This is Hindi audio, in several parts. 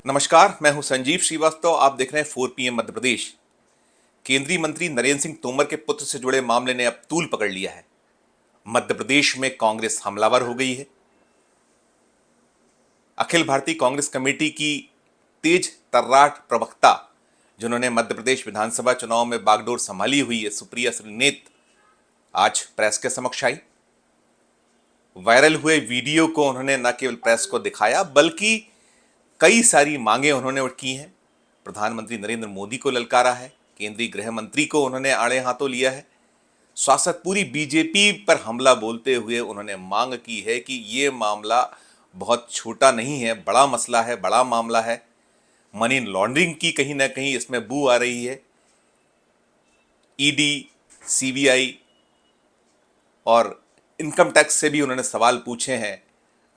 नमस्कार, मैं हूं संजीव श्रीवास्तव। आप देख रहे हैं 4 PM मध्य प्रदेश। केंद्रीय मंत्री नरेंद्र सिंह तोमर के पुत्र से जुड़े मामले ने अब तूल पकड़ लिया है। मध्य प्रदेश में कांग्रेस हमलावर हो गई है। अखिल भारतीय कांग्रेस कमेटी की तेज तर्राट प्रवक्ता, जिन्होंने मध्य प्रदेश विधानसभा चुनाव में बागडोर संभाली हुई है, सुप्रिया श्रीनेत, आज प्रेस के समक्ष आई। वायरल हुए वीडियो को उन्होंने न केवल प्रेस को दिखाया, बल्कि कई सारी मांगे उन्होंने की हैं। प्रधानमंत्री नरेंद्र मोदी को ललकारा है, केंद्रीय गृह मंत्री को उन्होंने आड़े हाथों लिया है। शासक पूरी बीजेपी पर हमला बोलते हुए उन्होंने मांग की है कि ये मामला बहुत छोटा नहीं है, बड़ा मसला है, बड़ा मामला है। मनी लॉन्ड्रिंग की कहीं ना कहीं इसमें बू आ रही है। ईडी, सीबीआई और इनकम टैक्स से भी उन्होंने सवाल पूछे हैं।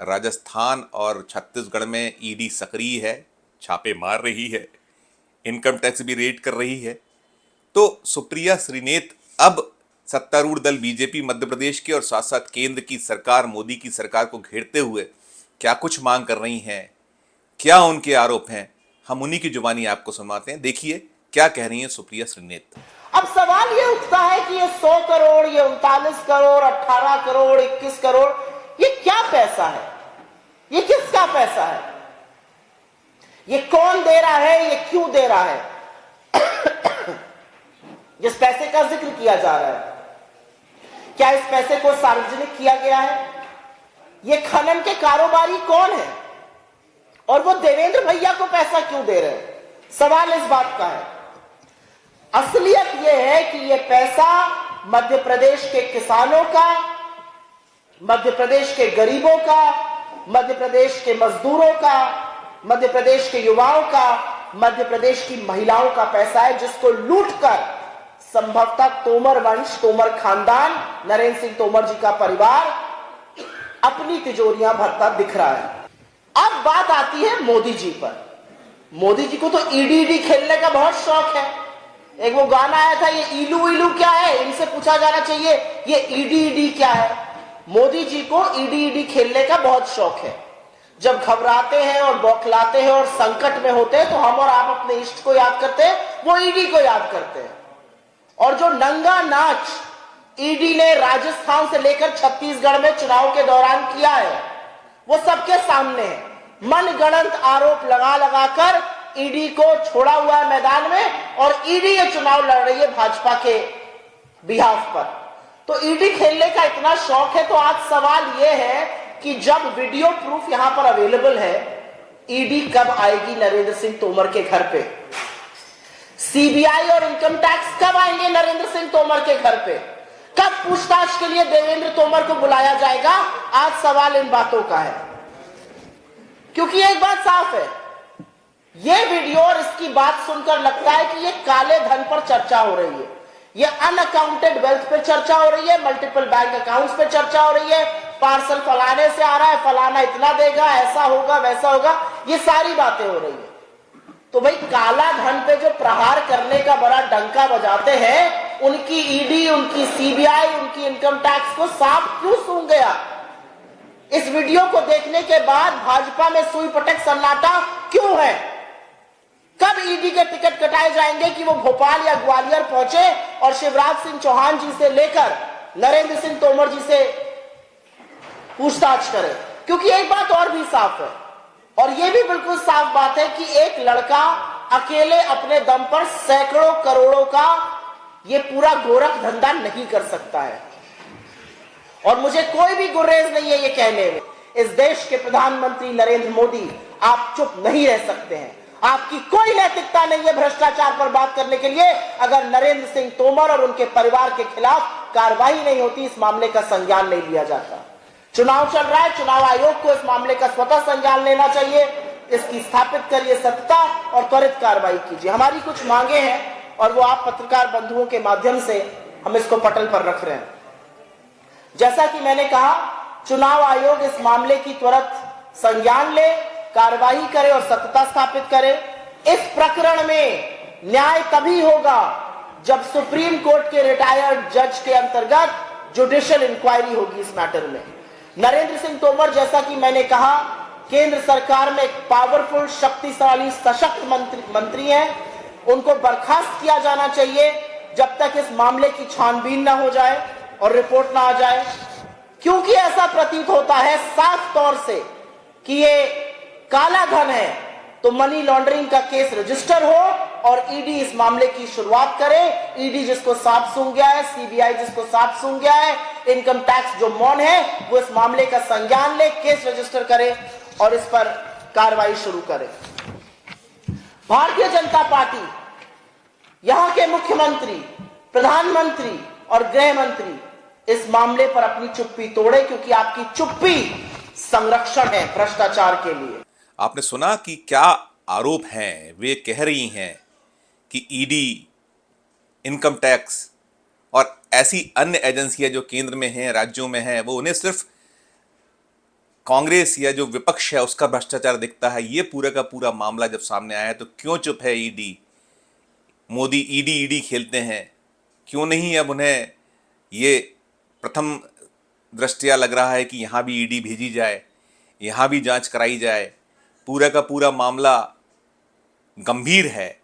राजस्थान और छत्तीसगढ़ में ईडी सक्रिय है, छापे मार रही है, इनकम टैक्स भी रेड कर रही है। तो सुप्रिया श्रीनेत अब सत्तारूढ़ दल बीजेपी मध्य प्रदेश के और साथ साथ केंद्र की सरकार, मोदी की सरकार को घेरते हुए क्या कुछ मांग कर रही हैं, क्या उनके आरोप हैं, हम उन्हीं की जुबानी आपको सुनवाते हैं। देखिए क्या कह रही हैं सुप्रिया श्रीनेत। अब सवाल ये उठता है कि ये 100 करोड़, ये 39 करोड़, 18 करोड़, 21 करोड़, ये क्या पैसा है? ये किसका पैसा है? ये कौन दे रहा है? ये क्यों दे रहा है? जिस पैसे का जिक्र किया जा रहा है, क्या इस पैसे को सार्वजनिक किया गया है? ये खनन के कारोबारी कौन है और वो देवेंद्र भैया को पैसा क्यों दे रहे हैं? सवाल इस बात का है। असलियत यह है कि यह पैसा मध्य प्रदेश के किसानों का, मध्य प्रदेश के गरीबों का, मध्य प्रदेश के मजदूरों का, मध्य प्रदेश के युवाओं का, मध्य प्रदेश की महिलाओं का पैसा है, जिसको लूटकर संभवतः तोमर वंश, तोमर खानदान, नरेंद्र सिंह तोमर जी का परिवार अपनी तिजोरियां भरता दिख रहा है। अब बात आती है मोदी जी पर। मोदी जी को तो ईडी खेलने का बहुत शौक है। एक वो गाना आया था, ये इलू इलू क्या है, इनसे पूछा जाना चाहिए ये ईडी क्या है। मोदी जी को ईडी खेलने का बहुत शौक है। जब घबराते हैं और बौखलाते हैं और संकट में होते हैं तो हम और आप अपने इष्ट को याद करते हैं, वो ईडी को याद करते हैं। और जो नंगा नाच ईडी ने राजस्थान से लेकर छत्तीसगढ़ में चुनाव के दौरान किया है, वो सबके सामने है। मनगढ़ंत आरोप लगा लगाकर ईडी को छोड़ा हुआ है मैदान में, और ईडी ये चुनाव लड़ रही है भाजपा के बिहाफ पर। तो ईडी खेलने का इतना शौक है, तो आज सवाल यह है कि जब वीडियो प्रूफ यहां पर अवेलेबल है, ईडी कब आएगी नरेंद्र सिंह तोमर के घर पे? सीबीआई और इनकम टैक्स कब आएंगे नरेंद्र सिंह तोमर के घर पे? कब पूछताछ के लिए देवेंद्र तोमर को बुलाया जाएगा? आज सवाल इन बातों का है। क्योंकि एक बात साफ है, यह वीडियो और इसकी बात सुनकर लगता है कि यह काले धन पर चर्चा हो रही है, ये अनअकाउंटेड वेल्थ पे चर्चा हो रही है, मल्टीपल बैंक अकाउंट्स पे चर्चा हो रही है, पार्सल फलाने से आ रहा है, फलाना इतना देगा, ऐसा होगा, वैसा होगा, ये सारी बातें हो रही है। तो भाई काला धन पे जो प्रहार करने का बड़ा डंका बजाते हैं, उनकी ईडी, उनकी सीबीआई, उनकी इनकम टैक्स को सांप क्यों सूंघ गया? इस वीडियो को देखने के बाद भाजपा में सुई पटक सन्नाटा क्यों है? कब ईडी के टिकट कटाए जाएंगे कि वो भोपाल या ग्वालियर पहुंचे और शिवराज सिंह चौहान जी से लेकर नरेंद्र सिंह तोमर जी से पूछताछ करें? क्योंकि एक बात और भी साफ है, और यह भी बिल्कुल साफ बात है कि एक लड़का अकेले अपने दम पर सैकड़ों करोड़ों का यह पूरा गोरख धंधा नहीं कर सकता है। और मुझे कोई भी गुरेज नहीं है ये कहने में, इस देश के प्रधानमंत्री नरेंद्र मोदी, आप चुप नहीं रह सकते हैं। आपकी कोई नैतिकता नहीं है भ्रष्टाचार पर बात करने के लिए। अगर नरेंद्र सिंह तोमर और उनके परिवार के खिलाफ कार्रवाई नहीं होती, इस मामले का संज्ञान नहीं लिया जाता। चुनाव चल रहा है, चुनाव आयोग को इस मामले का स्वतः संज्ञान लेना चाहिए। इसकी स्थापित करिए सत्यता और त्वरित कार्रवाई कीजिए। हमारी कुछ मांगे हैं और वो आप पत्रकार बंधुओं के माध्यम से हम इसको पटल पर रख रहे हैं। जैसा कि मैंने कहा, चुनाव आयोग इस मामले की त्वरित संज्ञान ले, कार्रवाई करे और सत्यता स्थापित करे। इस प्रकरण में न्याय तभी होगा जब सुप्रीम कोर्ट के रिटायर्ड जज के अंतर्गत जुडिशियल इंक्वायरी होगी इस मैटर में। नरेंद्र सिंह तोमर, जैसा कि मैंने कहा, केंद्र सरकार में एक पावरफुल, शक्तिशाली, सशक्त मंत्री हैं, उनको बर्खास्त किया जाना चाहिए जब तक इस मामले की छानबीन ना हो जाए और रिपोर्ट ना आ जाए। क्योंकि ऐसा प्रतीत होता है साफ तौर से कि ये काला धन है, तो मनी लॉन्ड्रिंग का केस रजिस्टर हो और ईडी इस मामले की शुरुआत करे। ईडी जिसको सांप सूंघ गया है, सीबीआई जिसको सांप सूंघ गया है, इनकम टैक्स जो मौन है, वो इस मामले का संज्ञान ले, केस रजिस्टर करे और इस पर कार्रवाई शुरू करे। भारतीय जनता पार्टी, यहां के मुख्यमंत्री, प्रधानमंत्री और गृह मंत्री इस मामले पर अपनी चुप्पी तोड़े, क्योंकि आपकी चुप्पी संरक्षण है भ्रष्टाचार के लिए। आपने सुना कि क्या आरोप हैं। वे कह रही हैं कि ईडी, इनकम टैक्स और ऐसी अन्य एजेंसियां जो केंद्र में हैं, राज्यों में हैं, वो उन्हें सिर्फ कांग्रेस या जो विपक्ष है उसका भ्रष्टाचार दिखता है। ये पूरा का पूरा मामला जब सामने आया है तो क्यों चुप है ईडी? मोदी ईडी खेलते हैं, क्यों नहीं अब उन्हें ये प्रथम दृष्टया लग रहा है कि यहाँ भी ईडी भेजी जाए, यहाँ भी जांच कराई जाए। पूरा का पूरा मामला गंभीर है,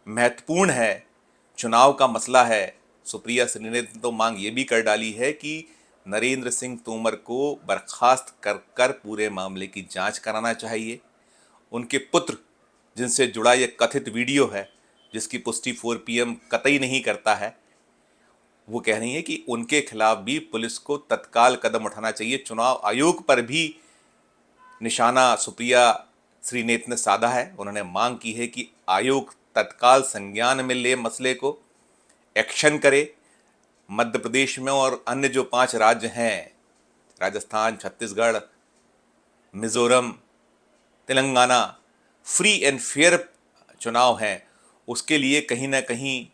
महत्वपूर्ण है, चुनाव का मसला है। सुप्रिया श्रीनेत ने तो मांग ये भी कर डाली है कि नरेंद्र सिंह तोमर को बर्खास्त कर पूरे मामले की जांच कराना चाहिए। उनके पुत्र जिनसे जुड़ा ये कथित वीडियो है, जिसकी पुष्टि 4 PM कतई नहीं करता है, वो कह रही है कि उनके खिलाफ भी पुलिस को तत्काल कदम उठाना चाहिए। चुनाव आयोग पर भी निशाना सुप्रिया श्रीनेत ने साधा है। उन्होंने मांग की है कि आयोग तत्काल संज्ञान में ले, मसले को एक्शन करे। मध्य प्रदेश में और अन्य जो 5 राज्य हैं, Rajasthan, Chhattisgarh, Mizoram, Telangana, free and fair चुनाव हैं, उसके लिए कहीं ना कहीं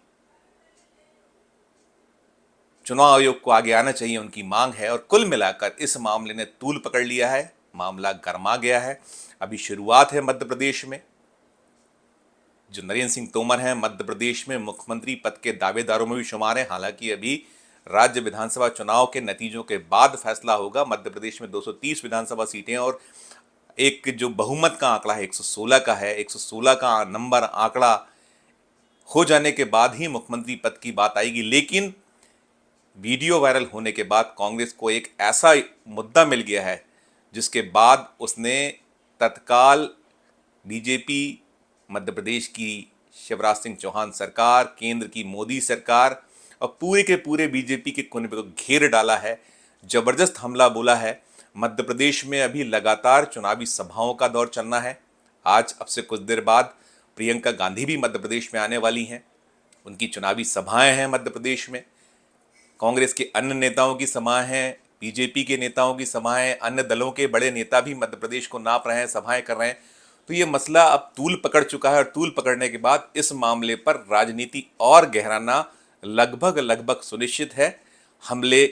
चुनाव आयोग को आगे आना चाहिए, उनकी मांग है। और कुल मिलाकर इस मामले ने तूल पकड़ लिया है, मामला गरमा गया है। अभी शुरुआत है मध्य प्रदेश में। जो नरेंद्र सिंह तोमर हैं, मध्य प्रदेश में मुख्यमंत्री पद के दावेदारों में भी शुमार हैं। हालांकि अभी राज्य विधानसभा चुनाव के नतीजों के बाद फैसला होगा। मध्य प्रदेश में 230 विधानसभा सीटें और एक जो बहुमत का आंकड़ा है 116 का है, 116 का नंबर आंकड़ा हो जाने के बाद ही मुख्यमंत्री पद की बात आएगी। लेकिन वीडियो वायरल होने के बाद कांग्रेस को एक ऐसा मुद्दा मिल गया है जिसके बाद उसने तत्काल बीजेपी, मध्य प्रदेश की शिवराज सिंह चौहान सरकार, केंद्र की मोदी सरकार और पूरे के पूरे बीजेपी के कुनबे को घेर डाला है। जबरदस्त हमला बोला है। मध्य प्रदेश में अभी लगातार चुनावी सभाओं का दौर चलना है। आज अब से कुछ देर बाद प्रियंका गांधी भी मध्य प्रदेश में आने वाली हैं। उनकी चुनावी सभाएं हैं मध्य प्रदेश में। कांग्रेस के अन्य नेताओं की सभाएं हैं, बीजेपी के नेताओं की सभाएं, अन्य दलों के बड़े नेता भी मध्य प्रदेश को नाप रहे हैं, सभाएं कर रहे हैं। तो ये मसला अब तूल पकड़ चुका है और तूल पकड़ने के बाद इस मामले पर राजनीति और गहराना लगभग सुनिश्चित है। हमले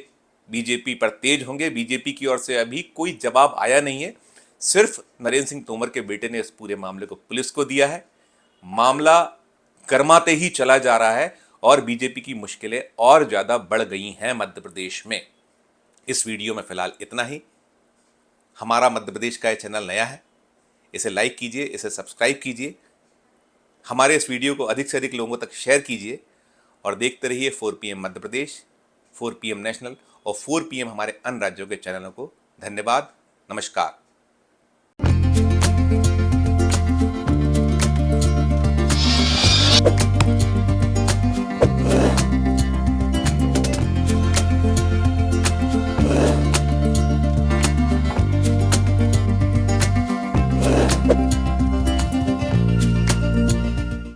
बीजेपी पर तेज होंगे। बीजेपी की ओर से अभी कोई जवाब आया नहीं है। सिर्फ नरेंद्र सिंह तोमर के बेटे ने इस पूरे मामले को पुलिस को दिया है। मामला गर्माते ही चला जा रहा है और बीजेपी की मुश्किलें और ज़्यादा बढ़ गई हैं मध्य प्रदेश में। इस वीडियो में फिलहाल इतना ही। हमारा मध्य प्रदेश का ये चैनल नया है, इसे लाइक कीजिए, इसे सब्सक्राइब कीजिए, हमारे इस वीडियो को अधिक से अधिक लोगों तक शेयर कीजिए और देखते रहिए 4 PM Madhya Pradesh, 4 PM national और 4 PM हमारे अन्य राज्यों के चैनलों को। धन्यवाद, नमस्कार।